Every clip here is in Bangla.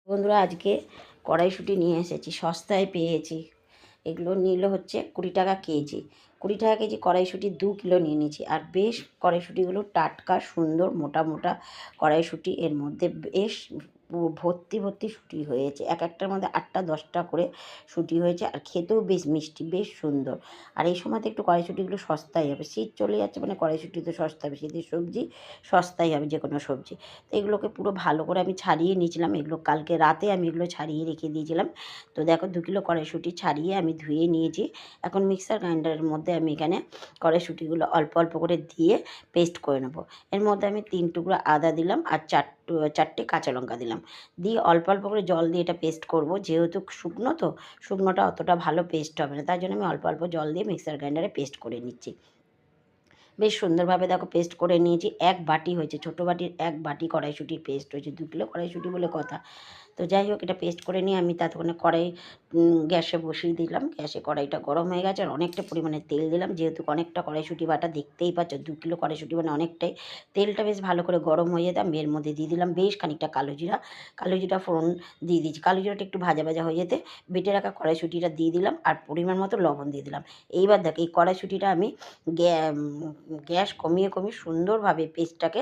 বন্ধুরা আজকে কড়াইশুঁটি নিয়ে এসেছি, সস্তায় পেয়েছি। এগুলো নিল হচ্ছে 20 টাকা কেজি। 20 টাকা কেজি কড়াইশুঁটি 2 কিলো নিয়ে নিয়েছি। আর বেশ কড়াইশুঁটিগুলো টাটকা সুন্দর মোটা মোটা কড়াইশুঁটি, এর মধ্যে বেশ ভর্তি ভর্তি শুঁটি হয়েছে। এক একটার মধ্যে 8টা 10টা করে শুঁটি হয়েছে, আর খেতেও বেশ মিষ্টি, বেশ সুন্দর। আর এই সময়তে একটু কড়াইশুঁটিগুলো সস্তাই হবে, শীত চলে যাচ্ছে মানে কড়াইশুঁটি তো সস্তা হবে, শীতের সবজি সস্তাই হবে যে কোনো সবজি। তো এগুলোকে পুরো ভালো করে আমি ছাড়িয়ে নিয়েছিলাম। এগুলো কালকে রাতে আমি এগুলো ছাড়িয়ে রেখে দিয়েছিলাম। তো দেখো 2 কিলো কড়াইশুঁটি ছাড়িয়ে আমি ধুয়ে নিয়েছি। এখন মিক্সার গ্রাইন্ডারের মধ্যে আমি এখানে কড়াইশুঁটিগুলো অল্প অল্প করে দিয়ে পেস্ট করে নেব। এর মধ্যে আমি 3 টুকরো আদা দিলাম আর 4টে কাঁচা লঙ্কা দিলাম। দিয়ে অল্প অল্প করে জল দিয়ে এটা পেস্ট করব, যেহেতু শুকনো তো শুকনোটা অতটা ভালো পেস্ট হবে না, তার জন্য আমি অল্প অল্প জল দিয়ে মিক্সার গ্রাইন্ডারে পেস্ট করে নিচ্ছি। বেশ সুন্দরভাবে দেখো পেস্ট করে নিয়েছি। 1 বাটি হয়েছে, ছোটো বাটির 1 বাটি কড়াইশুঁটির পেস্ট হয়েছে। 2 কিলো কড়াইশুঁটি বলে কথা। তো যাই হোক, এটা পেস্ট করে নিয়ে আমি ততক্ষণে কড়াই গ্যাসে বসিয়ে দিলাম। গ্যাসে কড়াইটা গরম হয়ে গেছে, আর অনেকটা পরিমাণে তেল দিলাম, যেহেতু অনেকটা কড়াইশুঁটি বাটা, দেখতেই পাচ্ছ 2 কিলো কড়াইশুঁটি মানে অনেকটাই। তেলটা বেশ ভালো করে গরম হয়ে যেতে আমি এর মধ্যে দিয়ে দিলাম বেশ খানিকটা কালো জিরা। কালো জিরা ফোড়ন দিয়ে দিয়েছি। কালো জিরাটা একটু ভাজা ভাজা হয়ে যেতে বেটে রাখা কড়াইশুঁটিটা দিয়ে দিলাম, আর পরিমাণ মতো লবণ দিয়ে দিলাম। এইবার দেখ, এই কড়াইশুঁটিটা আমি গ্যাস কমিয়ে কমিয়ে সুন্দরভাবে পেস্টটাকে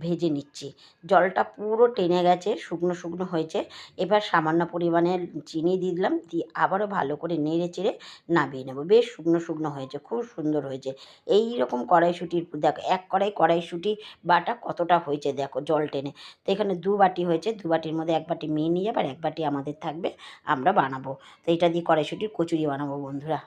ভেজে নিচ্ছি। জলটা পুরো টেনে গেছে, শুকনো শুকনো হয়েছে। এবার সামান্য পরিমাণে চিনি দিয়ে দিলাম, দিয়ে আবারও ভালো করে নেড়ে চেড়ে নামিয়ে নেব। বেশ শুকনো শুকনো হয়েছে, খুব সুন্দর হয়েছে। এই রকম কড়াইশুঁটির দেখো, 1 কড়াই কড়াইশুঁটি বাটা কতটা হয়েছে দেখো জল টেনে। তো এখানে 2 বাটি হয়েছে, 2 বাটির মধ্যে 1 বাটি মেয়ে নিয়ে যাবে আর 1 বাটি আমাদের থাকবে, আমরা বানাবো। তো এটা দিয়ে কড়াইশুঁটির কচুরি বানাবো বন্ধুরা।